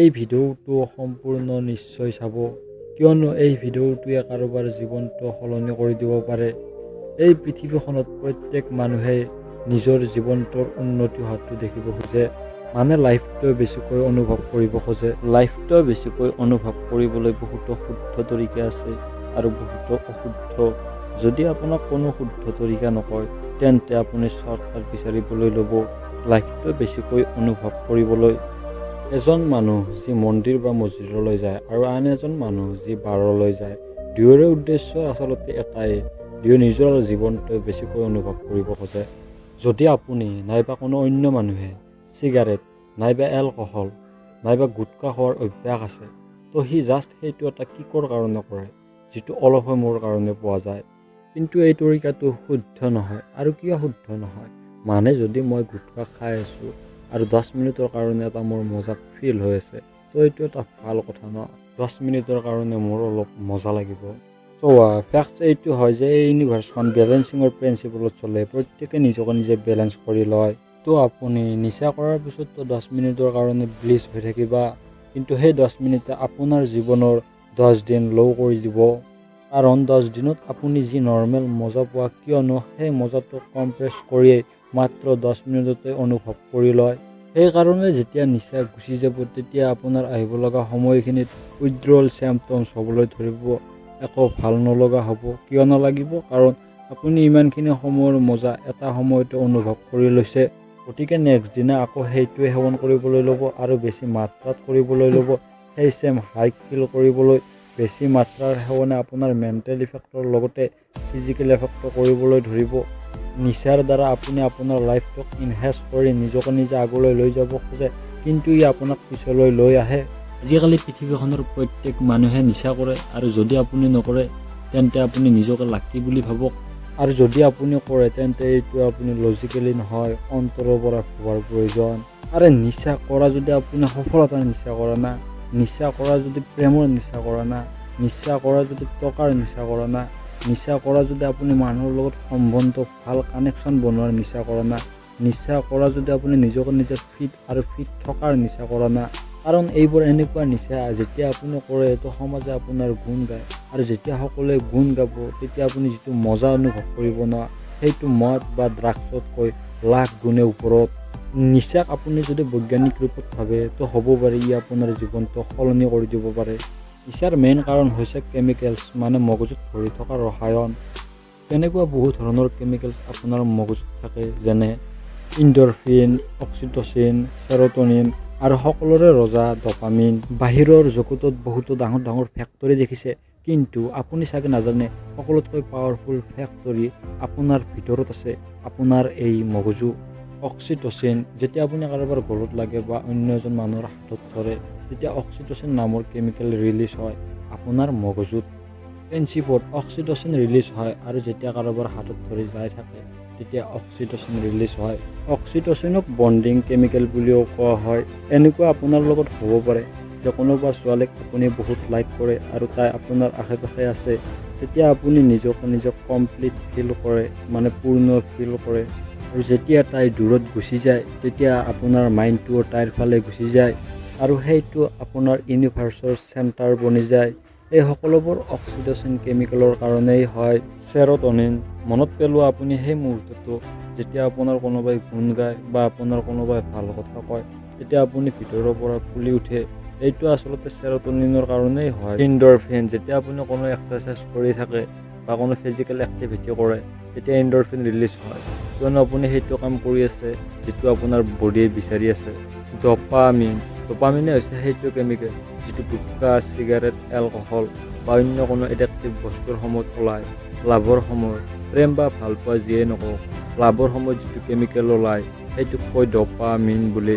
এই ভিডিঅ'টো সম্পূৰ্ণ নিশ্চয় চাব, কিয়নো এই ভিডিঅ'টোৱে কাৰোবাৰ জীৱনটো সলনি কৰি দিব পাৰে। এই পৃথিৱীখনত প্ৰত্যেক মানুহে নিজৰ জীৱনটোৰ উন্নতি হোৱাটো দেখিব খোজে, মানে লাইফটো বেছিকৈ অনুভৱ কৰিব খোজে। লাইফটো বেছিকৈ অনুভৱ কৰিবলৈ বহুতো শুদ্ধ তৰিকা আছে আৰু বহুতো অশুদ্ধ। যদি আপোনাক কোনো শুদ্ধ তৰিকা নকয়, তেন্তে আপুনি শ্বৰ্টকাট বিচাৰিবলৈ ল'ব লাইফটো বেছিকৈ অনুভৱ কৰিবলৈ। এজন মানুহ যি মন্দিৰ বা মছজিদলৈ যায় আৰু আন এজন মানুহ যি বাৰলৈ যায়, দুয়োৰে উদ্দেশ্য আচলতে এটাই, দুয়ো নিজৰ জীৱনটো বেছিকৈ অনুভৱ কৰিব খোজে। যদি আপুনি নাইবা কোনো অন্য মানুহে চিগাৰেট নাইবা এলকহল নাইবা গুটখা খোৱাৰ অভ্যাস আছে, তো সি জাষ্ট সেইটো এটা কিকৰ কাৰণে কৰে, যিটো অলপ সময়ৰ কাৰণে পোৱা যায়। কিন্তু এই তৰিকাটো শুদ্ধ নহয়। আৰু কিয় শুদ্ধ নহয়? মানে যদি মই গুটখা খাই আছোঁ আৰু 10 মিনিটৰ কাৰণে এটা মোৰ মজা ফিল হৈ আছে, তো এইটো এটা ভাল কথা ন। 10 মিনিটৰ কাৰণে মোৰ অলপ মজা লাগিব। তো ফেক্টছ এইটো হয় যে এই ইউনিভাৰ্ছখন বেলেঞ্চিঙৰ প্ৰিন্সিপলত চলে, প্ৰত্যেকে নিজকে নিজে বেলেঞ্চ কৰি লয়। তো আপুনি নিচা কৰাৰ পিছততো 10 মিনিটৰ কাৰণে ব্লিচ হৈ থাকিবা, কিন্তু সেই 10 মিনিটে আপোনাৰ জীৱনৰ 10 দিন ল' কৰি দিব। কাৰণ 10 দিনত আপুনি যি নৰ্মেল মজা পোৱা, কিয়নো সেই মজাটো কম্প্ৰেছ কৰিয়েই মাত্ৰ 10 মিনিটতে অনুভৱ কৰি লয়। সেইকাৰণে যেতিয়া নিচা গুচি যাব, তেতিয়া আপোনাৰ আহিব লগা সময়খিনিত উইথড্ৰল চিম্পটমছ হ'বলৈ ধৰিব, একো ভাল নলগা হ'ব। কিয় নালাগিব? কাৰণ আপুনি ইমানখিনি সময়ৰ মজা এটা সময়তে অনুভৱ কৰি লৈছে। গতিকে নেক্সট দিনা আকৌ সেইটোৱে সেৱন কৰিবলৈ ল'ব আৰু বেছি মাত্ৰাত কৰিবলৈ ল'ব। সেই চেম হাইক ফিল কৰিবলৈ বেছি মাত্ৰাৰ সেৱনে আপোনাৰ মেণ্টেল ইফেক্টৰ লগতে ফিজিকেল ইফেক্টো কৰিবলৈ ধৰিব। নিচাৰ দ্বাৰা আপুনি আপোনাৰ লাইফটোক ইনহেঞ্চ কৰি নিজকে নিজে আগলৈ লৈ যাব খোজে, কিন্তু ই আপোনাক পিছলৈ লৈ আহে। আজিকালি পৃথিৱীখনৰ প্ৰত্যেক মানুহে নিচা কৰে, আৰু যদি আপুনি নকৰে তেন্তে আপুনি নিজকে লাকি বুলি ভাবক। আৰু যদি আপুনি কৰে তেন্তে এইটো আপুনি লজিকেলি নহয়, অন্তৰৰ পৰা ভবাৰ প্ৰয়োজন। আৰে নিচা কৰা যদি আপুনি সফলতাৰ নিচা কৰা না, নিচা কৰা যদি প্ৰেমৰ নিচা কৰা না, নিচা কৰা যদি টকাৰ নিচা কৰা না, নিচা কৰা যদি আপুনি মানুহৰ লগত সম্বন্ধ ভাল কানেকশ্যন বনোৱাৰ নিচা কৰা না, নিচা কৰা যদি আপুনি নিজকে নিজে ফিট আৰু ফিট থকাৰ নিচা কৰা না। কাৰণ এইবোৰ এনেকুৱা নিচা যেতিয়া আপুনি কৰে তো সমাজে আপোনাৰ গুণ গায়, আৰু যেতিয়া সকলোৱে গুণ গাব তেতিয়া আপুনি যিটো মজা অনুভৱ কৰিব ন, সেইটো মদ বা ড্ৰাগছতকৈ লাখ গুণে ওপৰত। নিচাক আপুনি যদি বৈজ্ঞানিক ৰূপত ভাবে তো হ'ব পাৰে ই আপোনাৰ জীৱনটো সলনি কৰি দিব পাৰে। নিচাৰ মেইন কাৰণ হৈছে কেমিকেলছ, মানে মগজুত ভৰি থকা ৰসায়ন। তেনেকুৱা বহু ধৰণৰ কেমিকেলছ আপোনাৰ মগজুত থাকে, যেনে ইণ্ডৰফিন, অক্সিটচিন, চেৰ'টনিন আৰু সকলোৰে ৰজা ডপামিন। বাহিৰৰ জগতত বহুতো ডাঙৰ ডাঙৰ ফেক্টৰী দেখিছে, কিন্তু আপুনি চাগে নাজানে সকলোতকৈ পাৱাৰফুল ফেক্টৰী আপোনাৰ ভিতৰত আছে, আপোনাৰ এই মগজু। অক্সিটচিন, যেতিয়া আপুনি কাৰোবাৰ গলত লাগে বা অন্য এজন মানুহৰ হাতত ধৰে, তেতিয়া অক্সিটচিন নামৰ কেমিকেল ৰিলিজ হয় আপোনাৰ মগজুত। ফ্ৰেণ্ডশ্বিপত অক্সিটচিন ৰিলিজ হয়, আৰু যেতিয়া কাৰোবাৰ হাতত ধৰি যাই থাকে তেতিয়া অক্সিটচিন ৰিলিজ হয়। অক্সিটচিনক বণ্ডিং কেমিকেল বুলিও কোৱা হয়। এনেকুৱা আপোনাৰ লগত হ'ব পাৰে যে কোনোবা ছোৱালীক আপুনি বহুত লাইক কৰে আৰু তাই আপোনাৰ আশে পাশে আছে, তেতিয়া আপুনি নিজকে নিজক কমপ্লিট ফিল কৰে, মানে পূৰ্ণ ফিল কৰে। আৰু যেতিয়া তাই দূৰত গুচি যায় তেতিয়া আপোনাৰ মাইণ্ডটোও তাইৰ ফালে গুচি যায়, আৰু সেইটো আপোনাৰ ইউনিভাৰ্ছৰ চেণ্টাৰ বনি যায়। এই সকলোবোৰ অক্সিটচিন কেমিকেলৰ কাৰণেই হয়। চেৰ'টনিন, মনত পেলোৱা আপুনি সেই মুহূৰ্তটো যেতিয়া আপোনাৰ কোনোবাই গুণ গায় বা আপোনাৰ কোনোবাই ভাল কথা কয়, তেতিয়া আপুনি ভিতৰৰ পৰা ফুলি উঠে। এইটো আচলতে চেৰ'টনিনৰ কাৰণেই হয়। ইণ্ডৰফিন, যেতিয়া আপুনি কোনো এক্সাৰচাইজ কৰি থাকে বা কোনো ফিজিকেল এক্টিভিটি কৰে, তেতিয়া ইণ্ডৰফিন ৰিলিজ হয়, কিয়নো আপুনি সেইটো কাম কৰি আছে যিটো আপোনাৰ বডিয়ে বিচাৰি আছে। ডপামিন, ডপামিনে হৈছে সেইটো কেমিকেল যিটো গুটখা, চিগাৰেট, এলকহল বা অন্য কোনো এডিক্টিভ বস্তুৰ সময়ত ওলায়। লাভৰ সময়ত, প্ৰেম বা ভাল পোৱা যিয়ে নকওক, লাভৰ সময়ত যিটো কেমিকেল ওলায় সেইটোক কয় ডপামিন বুলি।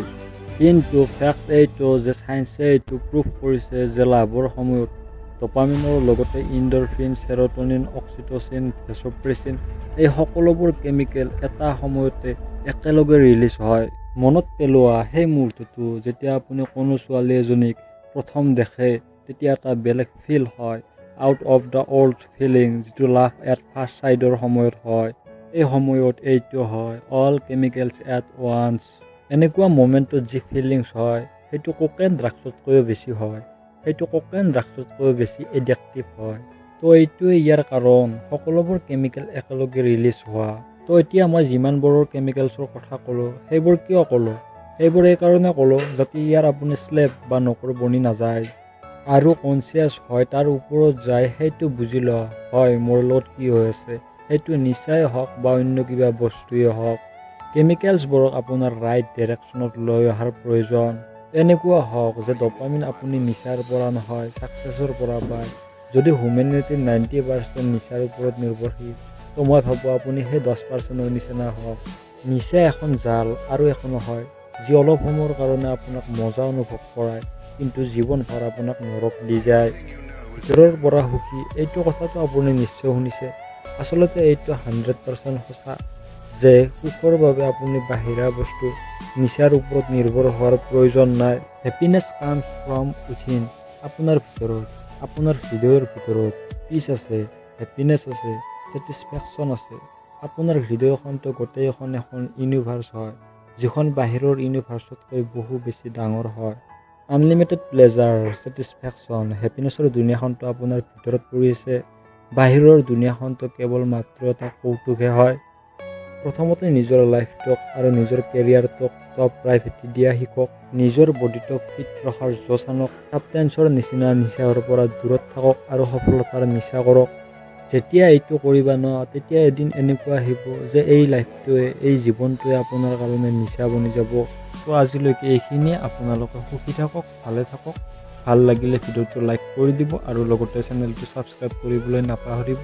কিন্তু ফেক্ট এইটো যে চায়েন্সে এইটো প্ৰুভ কৰিছে যে লাভৰ সময়ত ডপামিনৰ লগতে ইণ্ডৰফিন, চেৰ'টনিন, অক্সিটচিন, ভেছ'প্ৰেছিন এই সকলোবোৰ কেমিকেল এটা সময়তে একেলগে ৰিলিজ হয়। মনত পেলোৱা সেই মুহূৰ্তটো যেতিয়া আপুনি কোনো ছোৱালী এজনীক প্ৰথম দেখে, তেতিয়া এটা বেলেগ ফিল হয়, out of the old feeling, যিটো লাভ এট ফাৰ্ষ্ট চাইডৰ সময়ত হয়। এই সময়ত এইটো হয়, অল কেমিকেলছ এট ওৱান্স। এনেকুৱা মোমেণ্টত যি ফিলিংছ হয় সেইটো কোকেন ড্ৰাগছতকৈও বেছি হয়, সেইটো কোকেন ড্ৰাগছতকৈও বেছি এডিক্টিভ হয়। তো এইটোৱে ইয়াৰ কাৰণ, সকলোবোৰ কেমিকেল একেলগে ৰিলিজ হোৱা। তো এতিয়া মই যিমানবোৰৰ কেমিকেলছৰ কথা ক'লোঁ, সেইবোৰ কিয় ক'লোঁ? সেইবোৰ এই কাৰণে ক'লোঁ যাতে ইয়াৰ আপুনি স্লেপ বা নকৰ বনি নাযায় আৰু কনচিয়াছ হয় তাৰ ওপৰত যায় সেইটো বুজি লওঁ, হয় মোৰ লগত কি হৈ আছে, সেইটো নিচাই হওক বা অন্য কিবা বস্তুৱেই হওক। কেমিকেলছবোৰক আপোনাৰ ৰাইট ডিৰেকশ্যনত লৈ অহাৰ প্ৰয়োজন। এনেকুৱা হওক যে ডপামিন আপুনি নিচাৰ পৰা নহয় ছাকচেছৰ পৰা পায়। যদি হিউমেনিটিৰ 90% নিচাৰ ওপৰত নিৰ্ভৰশীল, তো মই ভাবোঁ আপুনি সেই 10%ৰ নিচিনা হওক। নিচা এখন জাল আৰু একো নহয় যি অলপ সময়ৰ কাৰণে আপোনাক মজা অনুভৱ কৰায়, কিন্তু জীৱনভৰ আপোনাক নৰক দি যায়। ভিতৰৰ পৰা সুখী, এইটো কথাটো আপুনি নিশ্চয় শুনিছে। আচলতে এইটো 100% সঁচা যে সুখৰ বাবে আপুনি বাহিৰা বস্তু নিচাৰ ওপৰত নিৰ্ভৰ হোৱাৰ প্ৰয়োজন নাই। হেপিনেছ কামছ ফ্ৰম উইথিন, আপোনাৰ ভিতৰত, আপোনাৰ হৃদয়ৰ ভিতৰত পিচ আছে, হেপিনেছ আছে, ছেটিছফেকশ্যন আছে। আপোনাৰ হৃদয়খনটো গোটেইখন এখন ইউনিভাৰ্চ হয়, যিখন বাহিৰৰ ইউনিভাৰ্চতকৈ বহু বেছি ডাঙৰ হয়। আনলিমিটেড প্লেজাৰ, ছেটিছফেকশ্যন, হেপিনেছৰ দুনিয়াখনটো আপোনাৰ ভিতৰত পৰি আছে। বাহিৰৰ দুনিয়াখনটো কেৱল মাত্ৰ এটা কৌতুকহে হয়। প্ৰথমতে নিজৰ লাইফটোক আৰু নিজৰ কেৰিয়াৰটোক টপ প্ৰায়ৰিটি দিয়া শিকক। নিজৰ বডিটোক ফিট ৰখাৰ জোচ আনক। ছাবষ্টেন্সৰ নিচিনা নিচাৰ পৰা দূৰত থাকক আৰু সফলতাৰ নিচা কৰক। যেতিয়া এইটো কৰিবা ন, তেতিয়া এদিন এনেকুৱা আহিব যে এই লাইফটোৱে, এই জীৱনটোৱে আপোনাৰ কাৰণে নিচা বনি যাব। তো আজিলৈকে এইখিনিয়ে। আপোনালোকে সুখী থাকক, ভালে থাকক। ভাল লাগিলে ভিডিঅ'টো লাইক কৰি দিব আৰু লগতে চেনেলটো ছাবস্ক্ৰাইব কৰিবলৈ নাপাহৰিব।